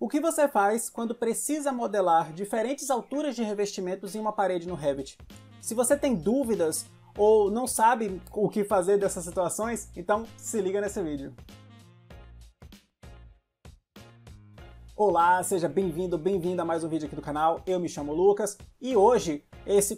O que você faz quando precisa modelar diferentes alturas de revestimentos em uma parede no Revit? Se você tem dúvidas ou não sabe o que fazer dessas situações, então se liga nesse vídeo. Olá, seja bem-vindo, bem-vinda a mais um vídeo aqui do canal. Eu me chamo Lucas e hoje,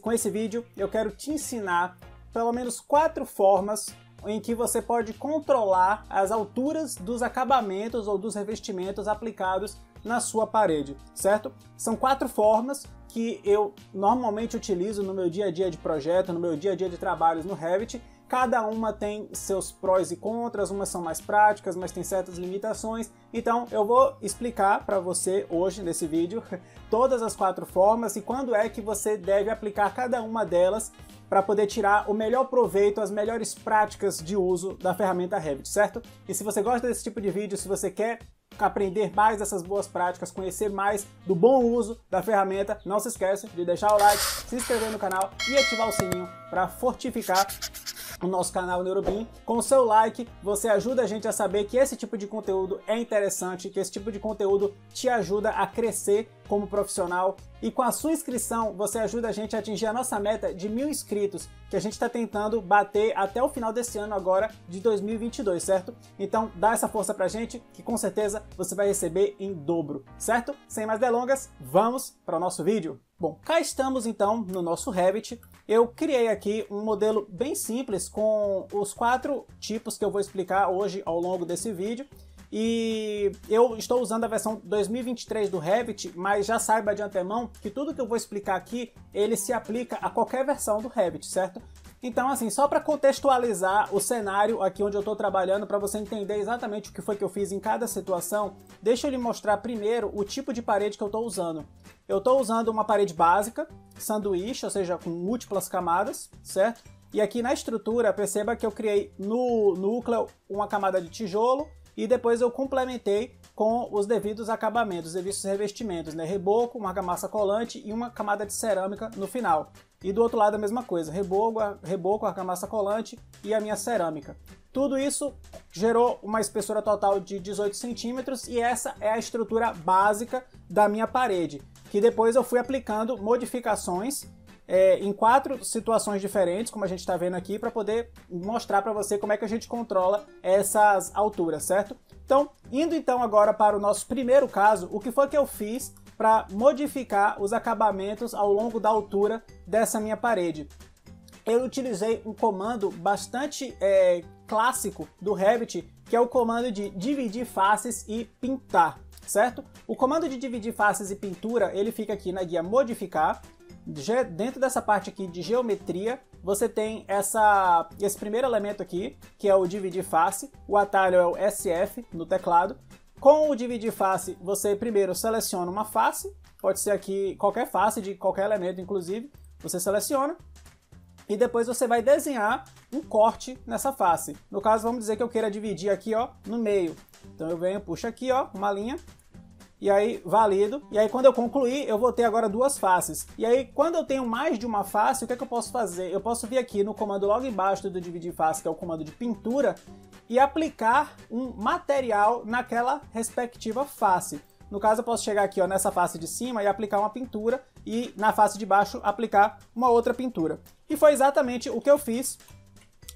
com esse vídeo, eu quero te ensinar pelo menos 4 formas em que você pode controlar as alturas dos acabamentos ou dos revestimentos aplicados na sua parede, certo? São 4 formas que eu normalmente utilizo no meu dia a dia de projeto, no meu dia a dia de trabalhos no Revit. Cada uma tem seus prós e contras, umas são mais práticas, mas tem certas limitações. Então eu vou explicar para você hoje nesse vídeo todas as 4 formas e quando é que você deve aplicar cada uma delas para poder tirar o melhor proveito, as melhores práticas de uso da ferramenta Revit, certo? E se você gosta desse tipo de vídeo, se você quer aprender mais dessas boas práticas, conhecer mais do bom uso da ferramenta, não se esqueça de deixar o like, se inscrever no canal e ativar o sininho para fortificar o nosso canal Neurobim. Com o seu like, você ajuda a gente a saber que esse tipo de conteúdo é interessante, que esse tipo de conteúdo te ajuda a crescer como profissional. E com a sua inscrição, você ajuda a gente a atingir a nossa meta de 1000 inscritos, que a gente está tentando bater até o final desse ano agora, de 2022, certo? Então dá essa força pra gente, que com certeza você vai receber em dobro, certo? Sem mais delongas, vamos para o nosso vídeo. Bom, cá estamos então no nosso Revit. Eu criei aqui um modelo bem simples com os 4 tipos que eu vou explicar hoje ao longo desse vídeo. E eu estou usando a versão 2023 do Revit, mas já saiba de antemão que tudo que eu vou explicar aqui, ele se aplica a qualquer versão do Revit, certo? Então, assim, só para contextualizar o cenário aqui onde eu estou trabalhando, para você entender exatamente o que foi que eu fiz em cada situação, deixa eu lhe mostrar primeiro o tipo de parede que eu estou usando. Eu estou usando uma parede básica, sanduíche, ou seja, com múltiplas camadas, certo? E aqui na estrutura, perceba que eu criei no núcleo uma camada de tijolo e depois eu complementei com os devidos acabamentos, os devidos revestimentos, né? Reboco, uma argamassa colante e uma camada de cerâmica no final. E do outro lado a mesma coisa, reboco, argamassa colante e a minha cerâmica. Tudo isso gerou uma espessura total de 18 centímetros e essa é a estrutura básica da minha parede, que depois eu fui aplicando modificações em 4 situações diferentes, como a gente está vendo aqui, para poder mostrar para você como é que a gente controla essas alturas, certo? Então, indo então agora para o nosso primeiro caso, o que foi que eu fiz para modificar os acabamentos ao longo da altura dessa minha parede? Eu utilizei um comando bastante clássico do Revit, que é o comando de dividir faces e pintar, certo? O comando de dividir faces e pintura, ele fica aqui na guia modificar. Dentro dessa parte aqui de geometria, você tem esse primeiro elemento aqui, que é o dividir face. O atalho é o SF no teclado. Com o dividir face, você primeiro seleciona uma face, pode ser aqui qualquer face de qualquer elemento, inclusive, você seleciona. E depois você vai desenhar um corte nessa face. No caso, vamos dizer que eu queira dividir aqui, ó, no meio. Então eu venho, puxo aqui, ó, uma linha. E aí, valido. E aí, quando eu concluir, eu vou ter agora 2 faces. E aí, quando eu tenho mais de uma face, o que é que eu posso fazer? Eu posso vir aqui no comando logo embaixo do dividir face, que é o comando de pintura, e aplicar um material naquela respectiva face. No caso, eu posso chegar aqui, ó, nessa face de cima e aplicar uma pintura, e na face de baixo aplicar uma outra pintura. E foi exatamente o que eu fiz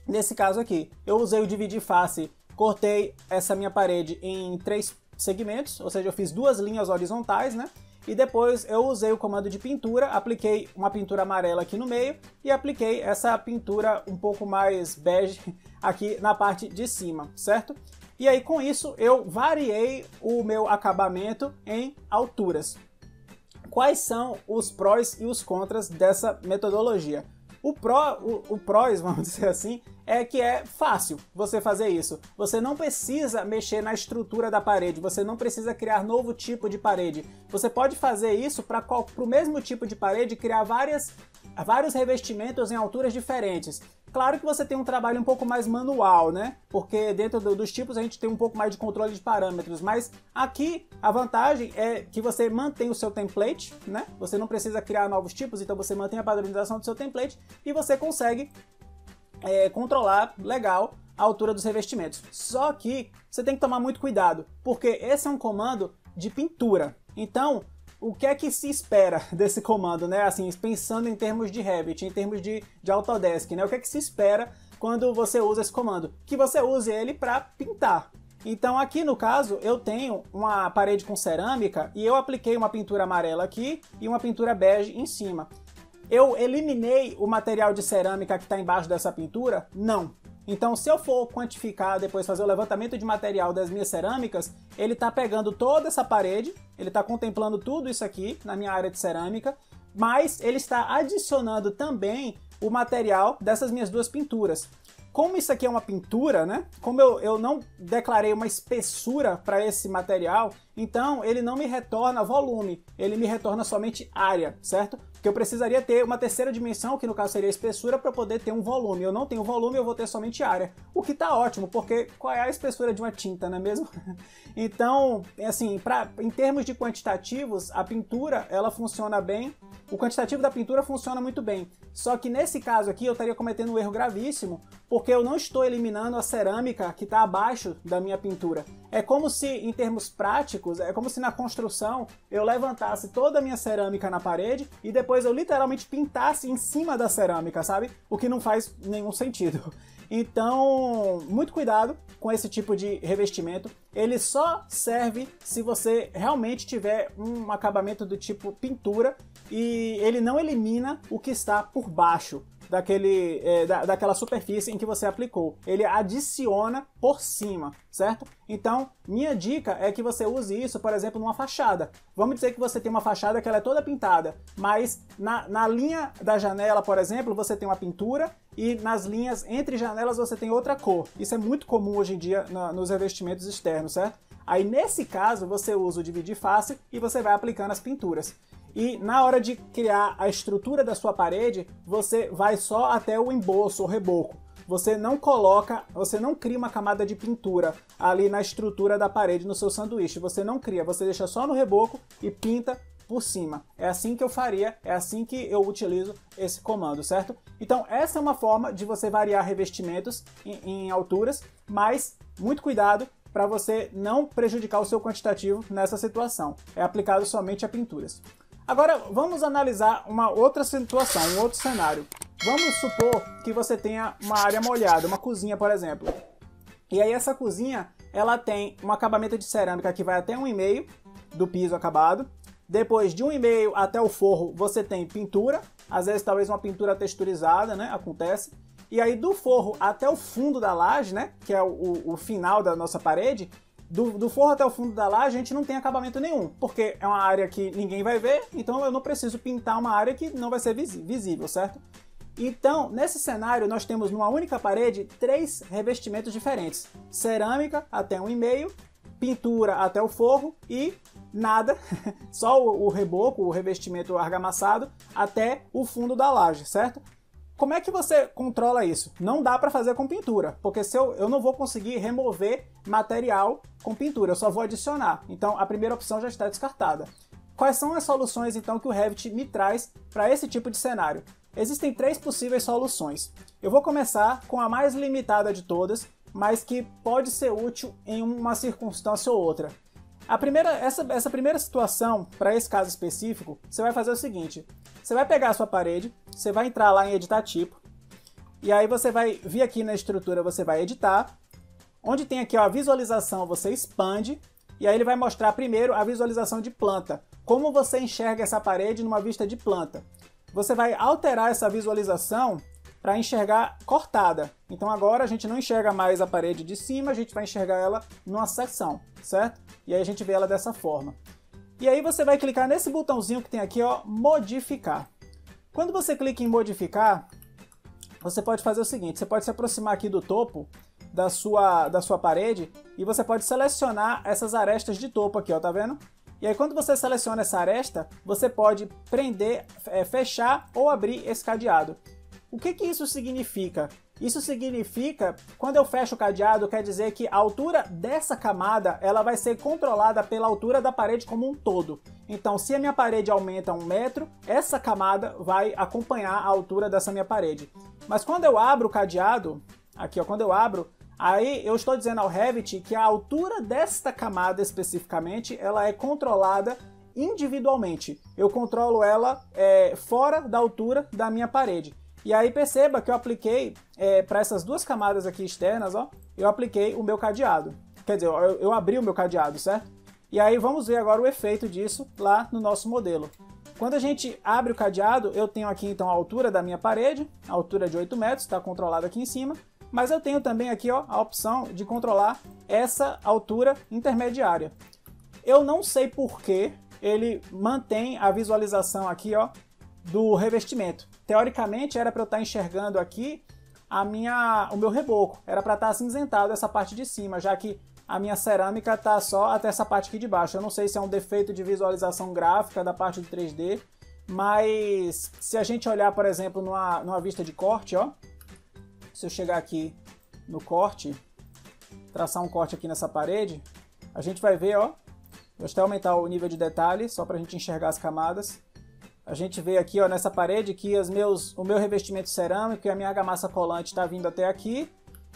nesse caso aqui. Eu usei o dividir face, cortei essa minha parede em 3 segmentos, ou seja, eu fiz 2 linhas horizontais, né? E depois eu usei o comando de pintura, apliquei uma pintura amarela aqui no meio e apliquei essa pintura um pouco mais bege aqui na parte de cima, certo? E aí com isso eu variei o meu acabamento em alturas. Quais são os prós e os contras dessa metodologia? O prós, vamos dizer assim, é que é fácil você fazer isso. Você não precisa mexer na estrutura da parede, você não precisa criar novo tipo de parede. Você pode fazer isso para o mesmo tipo de parede, criar vários revestimentos em alturas diferentes. Claro que você tem um trabalho um pouco mais manual, né? Porque dentro dos tipos a gente tem um pouco mais de controle de parâmetros, mas aqui a vantagem é que você mantém o seu template, né? Você não precisa criar novos tipos, então você mantém a padronização do seu template e você consegue controlar legal a altura dos revestimentos. Só que você tem que tomar muito cuidado, porque esse é um comando de pintura. Então, o que é que se espera desse comando, né? Assim, pensando em termos de Revit, em termos de Autodesk, né? O que é que se espera quando você usa esse comando? Que você use ele para pintar. Então aqui no caso eu tenho uma parede com cerâmica e eu apliquei uma pintura amarela aqui e uma pintura bege em cima. Eu eliminei o material de cerâmica que está embaixo dessa pintura? Não. Então se eu for quantificar, depois fazer o levantamento de material das minhas cerâmicas, ele está pegando toda essa parede, ele está contemplando tudo isso aqui na minha área de cerâmica, mas ele está adicionando também o material dessas minhas duas pinturas. Como isso aqui é uma pintura, né? Como eu não declarei uma espessura para esse material, então ele não me retorna volume, ele me retorna somente área, certo? Porque eu precisaria ter uma terceira dimensão, que no caso seria a espessura, para poder ter um volume. Eu não tenho volume, eu vou ter somente área. O que tá ótimo, porque qual é a espessura de uma tinta, não é mesmo? Então, assim, em termos de quantitativos, a pintura, ela funciona bem. O quantitativo da pintura funciona muito bem. Só que nesse caso aqui eu estaria cometendo um erro gravíssimo, porque eu não estou eliminando a cerâmica que está abaixo da minha pintura. É como se, em termos práticos, é como se na construção eu levantasse toda a minha cerâmica na parede e depois eu literalmente pintasse em cima da cerâmica, sabe? O que não faz nenhum sentido. Então, muito cuidado com esse tipo de revestimento. Ele só serve se você realmente tiver um acabamento do tipo pintura e ele não elimina o que está por baixo daquela superfície em que você aplicou. Ele adiciona por cima, certo? Então, minha dica é que você use isso, por exemplo, numa fachada. Vamos dizer que você tem uma fachada que ela é toda pintada, mas na linha da janela, por exemplo, você tem uma pintura e nas linhas entre janelas você tem outra cor. Isso é muito comum hoje em dia nos revestimentos externos, certo? Aí, nesse caso, você usa o dividir face e você vai aplicando as pinturas. E na hora de criar a estrutura da sua parede, você vai só até o emboço ou reboco. Você não cria uma camada de pintura ali na estrutura da parede no seu sanduíche. Você não cria, você deixa só no reboco e pinta por cima. É assim que eu faria, é assim que eu utilizo esse comando, certo? Então essa é uma forma de você variar revestimentos em alturas, mas muito cuidado para você não prejudicar o seu quantitativo nessa situação. É aplicado somente a pinturas. Agora vamos analisar uma outra situação, um outro cenário. Vamos supor que você tenha uma área molhada, uma cozinha, por exemplo. E aí essa cozinha, ela tem um acabamento de cerâmica que vai até 1,5 do piso acabado. Depois de 1,5 até o forro, você tem pintura, às vezes talvez uma pintura texturizada, né? Acontece. E aí do forro até o fundo da laje, né? Que é o final da nossa parede. Do forro até o fundo da laje a gente não tem acabamento nenhum, porque é uma área que ninguém vai ver, então eu não preciso pintar uma área que não vai ser visível, certo? Então, nesse cenário, nós temos numa única parede 3 revestimentos diferentes. Cerâmica até 1,5, pintura até o forro e nada, só o reboco, o revestimento argamassado até o fundo da laje, certo? Como é que você controla isso? Não dá para fazer com pintura, porque eu não vou conseguir remover material com pintura, eu só vou adicionar. Então a primeira opção já está descartada. Quais são as soluções então que o Revit me traz para esse tipo de cenário? Existem 3 possíveis soluções. Eu vou começar com a mais limitada de todas, mas que pode ser útil em uma circunstância ou outra. Essa primeira situação, para esse caso específico, você vai fazer o seguinte. Você vai pegar a sua parede, você vai entrar lá em editar tipo, e aí você vai vir aqui na estrutura, você vai editar. Onde tem aqui ó, a visualização, você expande, e aí ele vai mostrar primeiro a visualização de planta. Como você enxerga essa parede numa vista de planta. Você vai alterar essa visualização para enxergar cortada. Então agora a gente não enxerga mais a parede de cima, a gente vai enxergar ela numa seção, certo? E aí a gente vê ela dessa forma. E aí você vai clicar nesse botãozinho que tem aqui, ó, modificar. Quando você clica em modificar, você pode fazer o seguinte, você pode se aproximar aqui do topo da sua parede e você pode selecionar essas arestas de topo aqui, ó, tá vendo? E aí quando você seleciona essa aresta, você pode prender, fechar ou abrir esse cadeado. O que isso significa? Isso significa, quando eu fecho o cadeado, quer dizer que a altura dessa camada ela vai ser controlada pela altura da parede como um todo. Então, se a minha parede aumenta 1 metro, essa camada vai acompanhar a altura dessa minha parede. Mas quando eu abro o cadeado, aqui ó, quando eu abro, Aí eu estou dizendo ao Revit que a altura desta camada especificamente, ela é controlada individualmente. Eu controlo ela fora da altura da minha parede. E aí perceba que eu apliquei, para essas duas camadas aqui externas, ó, eu apliquei o meu cadeado. Quer dizer, eu abri o meu cadeado, certo? E aí vamos ver agora o efeito disso lá no nosso modelo. Quando a gente abre o cadeado, eu tenho aqui então a altura da minha parede, a altura de 8 metros, está controlada aqui em cima. Mas eu tenho também aqui, ó, a opção de controlar essa altura intermediária. Eu não sei por que ele mantém a visualização aqui, ó, do revestimento. Teoricamente era para eu estar enxergando aqui o meu reboco, era para estar acinzentado essa parte de cima, já que a minha cerâmica está só até essa parte aqui de baixo. Eu não sei se é um defeito de visualização gráfica da parte de 3D, mas se a gente olhar, por exemplo, numa vista de corte, ó, se eu chegar aqui no corte, traçar um corte aqui nessa parede, a gente vai ver, ó, vou até aumentar o nível de detalhe, só para a gente enxergar as camadas. A gente vê aqui, ó, nessa parede que o meu revestimento cerâmico e a minha argamassa colante está vindo até aqui,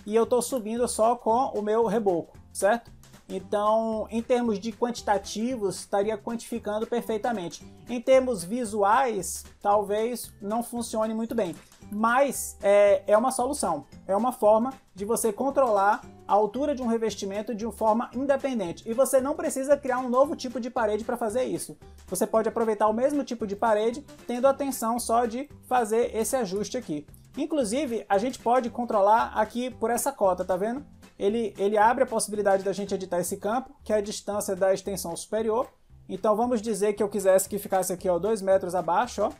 e eu estou subindo só com o meu reboco, certo? Então, em termos de quantitativos, estaria quantificando perfeitamente. Em termos visuais, talvez não funcione muito bem. Mas é uma solução, é uma forma de você controlar a altura de um revestimento de uma forma independente. E você não precisa criar um novo tipo de parede para fazer isso. Você pode aproveitar o mesmo tipo de parede, tendo a atenção só de fazer esse ajuste aqui. Inclusive, a gente pode controlar aqui por essa cota, tá vendo? Ele abre a possibilidade da gente editar esse campo, que é a distância da extensão superior. Então vamos dizer que eu quisesse que ficasse aqui, ó, 2 metros abaixo, ó.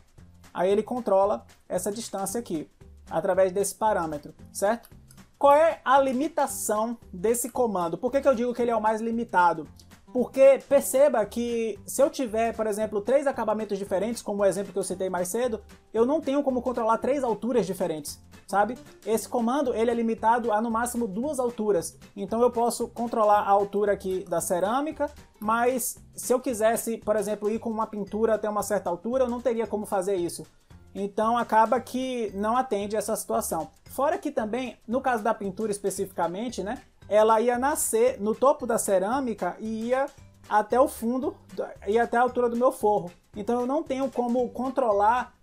Aí ele controla essa distância aqui, através desse parâmetro, certo? Qual é a limitação desse comando? Por que eu digo que ele é o mais limitado? Porque perceba que se eu tiver, por exemplo, 3 acabamentos diferentes, como o exemplo que eu citei mais cedo, eu não tenho como controlar 3 alturas diferentes, sabe? Esse comando ele é limitado a no máximo 2 alturas. Então eu posso controlar a altura aqui da cerâmica, mas se eu quisesse, por exemplo, ir com uma pintura até uma certa altura, eu não teria como fazer isso. Então acaba que não atende essa situação. Fora que também, no caso da pintura especificamente, né, ela ia nascer no topo da cerâmica e ia até o fundo, ia até a altura do meu forro. Então eu não tenho como controlar,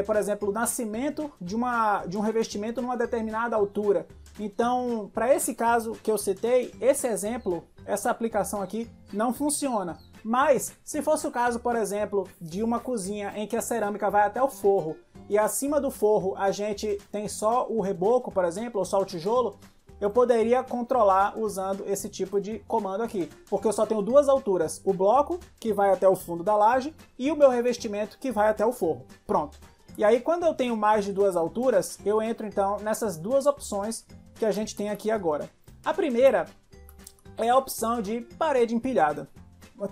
por exemplo, o nascimento de um revestimento numa determinada altura. Então, para esse caso que eu citei, esse exemplo, essa aplicação aqui não funciona. Mas, se fosse o caso, por exemplo, de uma cozinha em que a cerâmica vai até o forro e acima do forro a gente tem só o reboco, por exemplo, ou só o tijolo, eu poderia controlar usando esse tipo de comando aqui, porque eu só tenho 2 alturas, o bloco, que vai até o fundo da laje, e o meu revestimento, que vai até o forro. Pronto. E aí, quando eu tenho mais de 2 alturas, eu entro então nessas 2 opções que a gente tem aqui agora. A primeira é a opção de parede empilhada.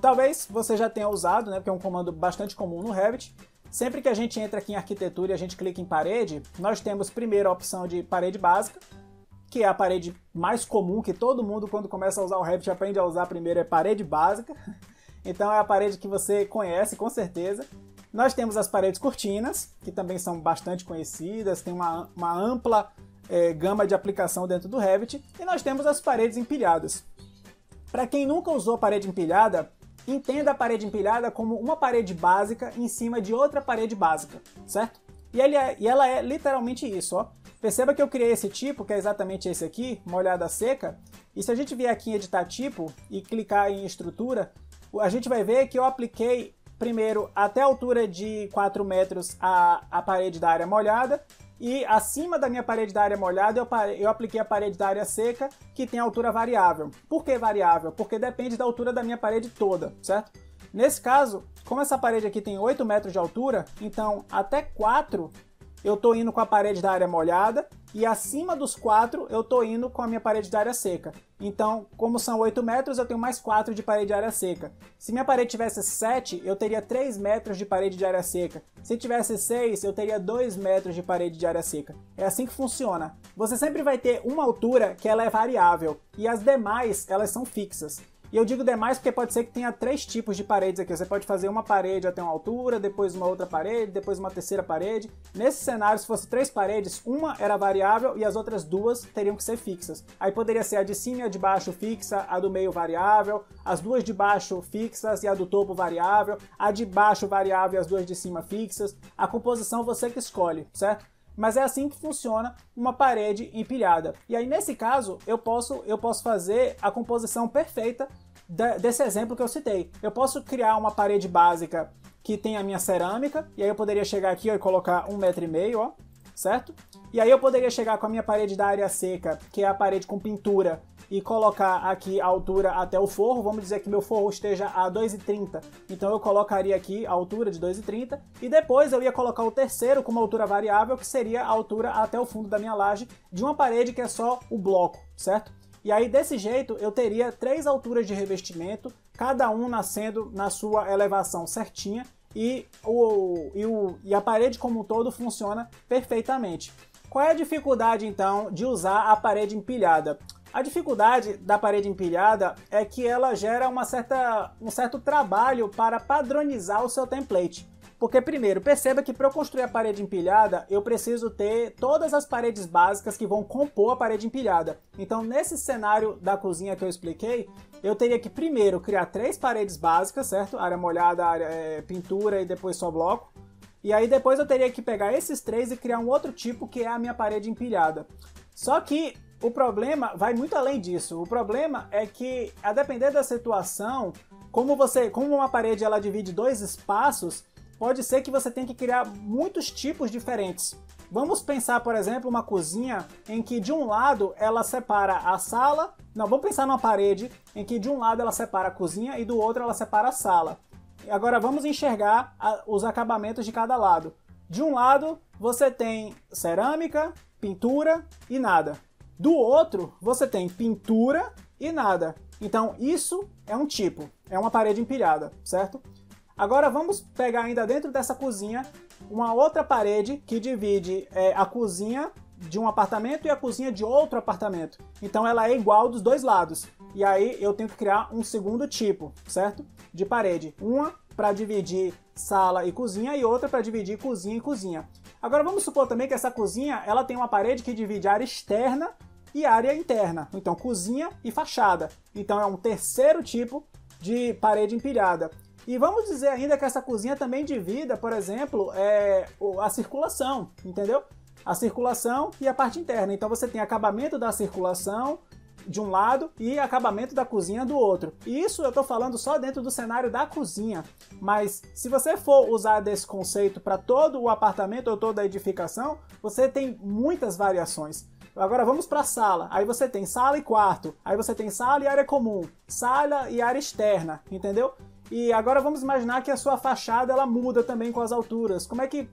Talvez você já tenha usado, né, porque é um comando bastante comum no Revit. Sempre que a gente entra aqui em arquitetura e a gente clica em parede, nós temos primeiro a opção de parede básica, que é a parede mais comum, que todo mundo quando começa a usar o Revit aprende a usar primeiro, é parede básica. Então é a parede que você conhece, com certeza. Nós temos as paredes cortinas, que também são bastante conhecidas, tem uma ampla gama de aplicação dentro do Revit. E nós temos as paredes empilhadas. Para quem nunca usou parede empilhada, entenda a parede empilhada como uma parede básica em cima de outra parede básica, certo? E ela é literalmente isso, ó. Perceba que eu criei esse tipo, que é exatamente esse aqui, molhada seca, e se a gente vier aqui em editar tipo e clicar em estrutura, a gente vai ver que eu apliquei primeiro até a altura de 4 metros a parede da área molhada, e acima da minha parede da área molhada eu apliquei a parede da área seca, que tem altura variável. Por que variável? Porque depende da altura da minha parede toda, certo? Nesse caso, como essa parede aqui tem 8 metros de altura, então até 4 eu estou indo com a parede da área molhada e acima dos 4 eu estou indo com a minha parede da área seca. Então, como são 8 metros, eu tenho mais 4 de parede de área seca. Se minha parede tivesse 7, eu teria 3 metros de parede de área seca. Se tivesse 6, eu teria 2 metros de parede de área seca. É assim que funciona. Você sempre vai ter uma altura que ela é variável e as demais elas são fixas. E eu digo demais porque pode ser que tenha 3 tipos de paredes aqui. Você pode fazer uma parede até uma altura, depois uma outra parede, depois uma terceira parede. Nesse cenário, se fosse 3 paredes, uma era variável e as outras 2 teriam que ser fixas. Aí poderia ser a de cima e a de baixo fixa, a do meio variável, as 2 de baixo fixas e a do topo variável, a de baixo variável e as 2 de cima fixas. A composição você que escolhe, certo? Mas é assim que funciona uma parede empilhada. E aí, nesse caso, eu posso fazer a composição perfeita desse exemplo que eu citei. Eu posso criar uma parede básica que tem a minha cerâmica, e aí eu poderia chegar aqui ó, e colocar 1,5 m, ó, certo? E aí eu poderia chegar com a minha parede da área seca, que é a parede com pintura, e colocar aqui a altura até o forro. Vamos dizer que meu forro esteja a 2,30. Então eu colocaria aqui a altura de 2,30 e depois eu ia colocar o terceiro com uma altura variável, que seria a altura até o fundo da minha laje de uma parede que é só o bloco, certo? E aí desse jeito eu teria 3 alturas de revestimento, cada um nascendo na sua elevação certinha e a parede como um todo funciona perfeitamente. Qual é a dificuldade então de usar a parede empilhada? A dificuldade da parede empilhada é que ela gera um certo trabalho para padronizar o seu template. Porque primeiro, perceba que para eu construir a parede empilhada, eu preciso ter todas as paredes básicas que vão compor a parede empilhada. Então nesse cenário da cozinha que eu expliquei, eu teria que primeiro criar 3 paredes básicas, certo? Área molhada, pintura e depois só bloco. E aí depois eu teria que pegar esses 3 e criar um outro tipo que é a minha parede empilhada. Só que o problema vai muito além disso. O problema é que, a depender da situação, como uma parede ela divide 2 espaços, pode ser que você tenha que criar muitos tipos diferentes. Vamos pensar, por exemplo, uma cozinha em que de um lado ela separa a sala. Não, vamos pensar numa parede em que de um lado ela separa a cozinha e do outro ela separa a sala. Agora vamos enxergar os acabamentos de cada lado. De um lado você tem cerâmica, pintura e nada. Do outro, você tem pintura e nada. Então isso é um tipo, é uma parede empilhada, certo? Agora vamos pegar ainda dentro dessa cozinha uma outra parede que divide a cozinha de um apartamento e a cozinha de outro apartamento. Então ela é igual dos 2 lados. E aí eu tenho que criar um segundo tipo, certo? De parede. Uma para dividir sala e cozinha e outra para dividir cozinha e cozinha. Agora vamos supor também que essa cozinha ela tem uma parede que divide área externa e área interna. Então cozinha e fachada. Então é um terceiro tipo de parede empilhada. E vamos dizer ainda que essa cozinha também divida, por exemplo, a circulação, entendeu? A circulação e a parte interna. Então você tem acabamento da circulação de um lado e acabamento da cozinha do outro. E isso eu estou falando só dentro do cenário da cozinha. Mas se você for usar desse conceito para todo o apartamento ou toda a edificação, você tem muitas variações. Agora vamos para a sala. Aí você tem sala e quarto. Aí você tem sala e área comum. Sala e área externa, entendeu? E agora vamos imaginar que a sua fachada ela muda também com as alturas. Como é que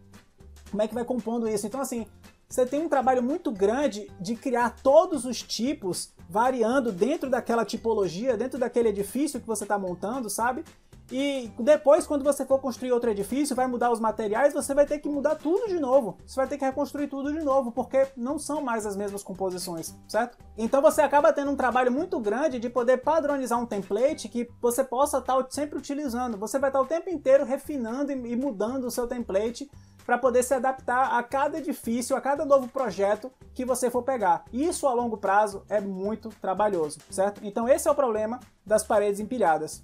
vai compondo isso? Então assim, você tem um trabalho muito grande de criar todos os tipos variando dentro daquela tipologia, dentro daquele edifício que você está montando, sabe? E depois, quando você for construir outro edifício, vai mudar os materiais, você vai ter que mudar tudo de novo. Você vai ter que reconstruir tudo de novo, porque não são mais as mesmas composições, certo? Então você acaba tendo um trabalho muito grande de poder padronizar um template que você possa estar sempre utilizando. Você vai estar o tempo inteiro refinando e mudando o seu template para poder se adaptar a cada edifício, a cada novo projeto que você for pegar. Isso a longo prazo é muito trabalhoso, certo? Então esse é o problema das paredes empilhadas.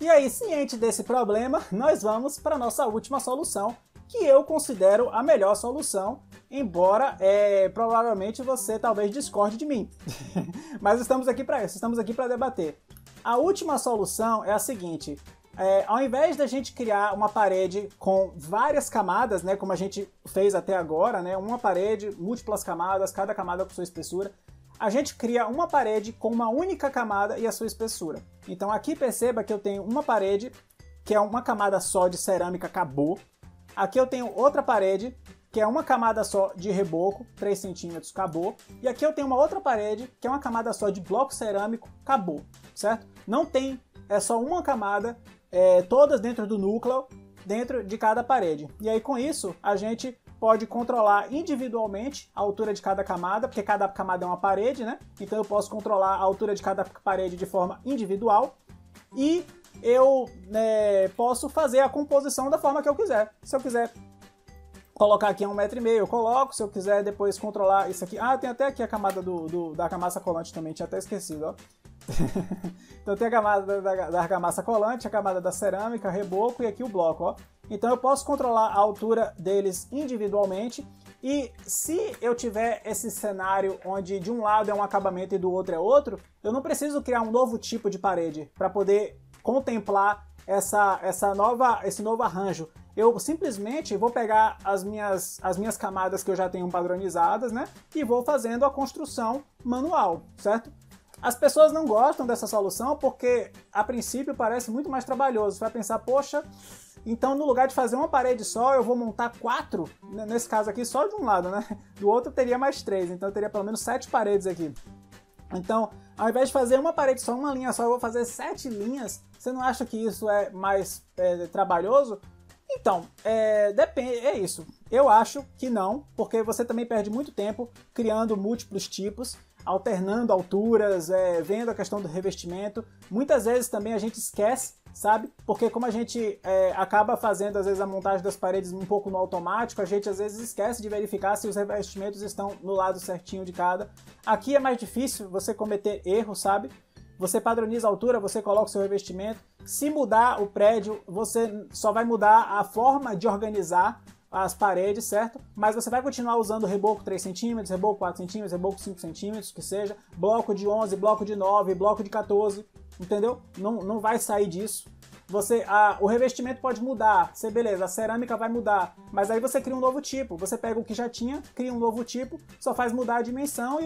E aí, ciente desse problema, nós vamos para a nossa última solução, que eu considero a melhor solução, embora provavelmente você talvez discorde de mim. Mas estamos aqui para isso, estamos aqui para debater. A última solução é a seguinte: ao invés da gente criar uma parede com várias camadas, né, como a gente fez até agora, né, uma parede, múltiplas camadas, cada camada com sua espessura, a gente cria uma parede com uma única camada e a sua espessura. Então aqui perceba que eu tenho uma parede que é uma camada só de cerâmica, acabou. Aqui eu tenho outra parede que é uma camada só de reboco, 3 centímetros, acabou. E aqui eu tenho uma outra parede que é uma camada só de bloco cerâmico, acabou, certo? Não tem, é só uma camada, todas dentro do núcleo, dentro de cada parede. E aí com isso a gente pode controlar individualmente a altura de cada camada, porque cada camada é uma parede, né? Então eu posso controlar a altura de cada parede de forma individual. e eu posso fazer a composição da forma que eu quiser. Se eu quiser colocar aqui a 1,5 m, eu coloco. Se eu quiser depois controlar isso aqui... Ah, tem até aqui a camada da argamassa colante também, tinha até esquecido, ó. Então tem a camada da argamassa colante, a camada da cerâmica, reboco e aqui o bloco, ó. Então eu posso controlar a altura deles individualmente. E se eu tiver esse cenário onde de um lado é um acabamento e do outro é outro, eu não preciso criar um novo tipo de parede para poder contemplar esse novo arranjo. Eu simplesmente vou pegar as minhas camadas que eu já tenho padronizadas, né? E vou fazendo a construção manual, certo? As pessoas não gostam dessa solução porque, a princípio, parece muito mais trabalhoso. Você vai pensar, poxa, então no lugar de fazer uma parede só, eu vou montar 4, nesse caso aqui, só de um lado, né? Do outro teria mais 3, então eu teria pelo menos 7 paredes aqui. Então, ao invés de fazer uma parede só, uma linha só, eu vou fazer 7 linhas. Você não acha que isso é mais trabalhoso? Então, depende, é isso. Eu acho que não, porque você também perde muito tempo criando múltiplos tipos, alternando alturas, vendo a questão do revestimento. Muitas vezes também a gente esquece, sabe? Porque como a gente acaba fazendo às vezes a montagem das paredes um pouco no automático, a gente às vezes esquece de verificar se os revestimentos estão no lado certinho de cada. Aqui é mais difícil você cometer erro, sabe? Você padroniza a altura, você coloca o seu revestimento. Se mudar o prédio, você só vai mudar a forma de organizar as paredes, certo? Mas você vai continuar usando reboco 3 cm, reboco 4 cm, reboco 5 cm, que seja, bloco de 11, bloco de 9, bloco de 14, entendeu? Não vai sair disso. O revestimento pode mudar, beleza, a cerâmica vai mudar, mas aí você cria um novo tipo. Você pega o que já tinha, cria um novo tipo, só faz mudar a dimensão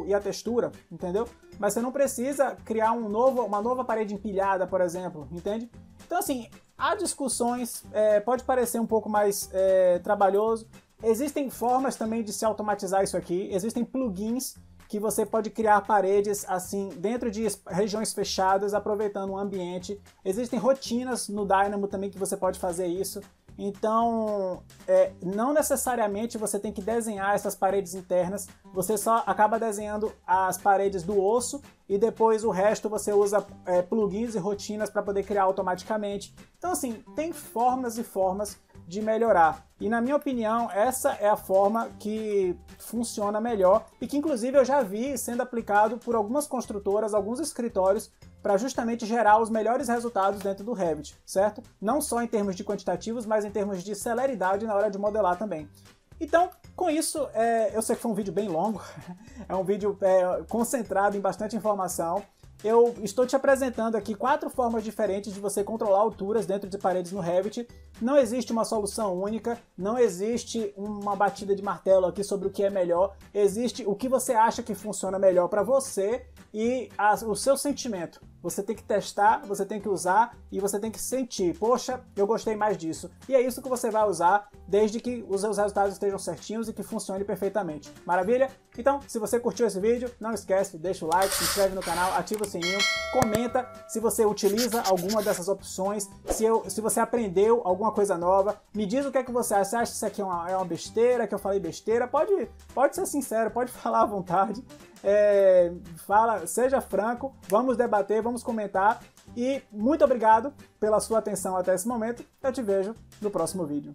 e a textura, entendeu? Mas você não precisa criar uma nova parede empilhada, por exemplo, entende? Então assim, há discussões, pode parecer um pouco mais trabalhoso. Existem formas também de se automatizar isso aqui, existem plugins que você pode criar paredes assim dentro de regiões fechadas, aproveitando o ambiente. Existem rotinas no Dynamo também que você pode fazer isso. Então, não necessariamente você tem que desenhar essas paredes internas, você só acaba desenhando as paredes do osso e depois o resto você usa plugins e rotinas para poder criar automaticamente. Então assim, tem formas e formas de melhorar. E na minha opinião, essa é a forma que funciona melhor e que inclusive eu já vi sendo aplicado por algumas construtoras, alguns escritórios, para justamente gerar os melhores resultados dentro do Revit, certo? Não só em termos de quantitativos, mas em termos de celeridade na hora de modelar também. Então, com isso, eu sei que foi um vídeo bem longo, é um vídeo concentrado em bastante informação. Eu estou te apresentando aqui 4 formas diferentes de você controlar alturas dentro de paredes no Revit. Não existe uma solução única, não existe uma batida de martelo aqui sobre o que é melhor. Existe o que você acha que funciona melhor para você e o seu sentimento. Você tem que testar, você tem que usar e você tem que sentir. Poxa, eu gostei mais disso. E é isso que você vai usar, desde que os seus resultados estejam certinhos e que funcione perfeitamente. Maravilha? Então, se você curtiu esse vídeo, não esquece, deixa o like, se inscreve no canal, ativa o sininho, comenta se você utiliza alguma dessas opções, se você aprendeu alguma coisa nova, me diz o que é que você acha. Você acha que isso aqui é uma besteira, que eu falei besteira? Pode ser sincero, pode falar à vontade. Seja franco, vamos debater, vamos comentar e muito obrigado pela sua atenção até esse momento. Eu te vejo no próximo vídeo.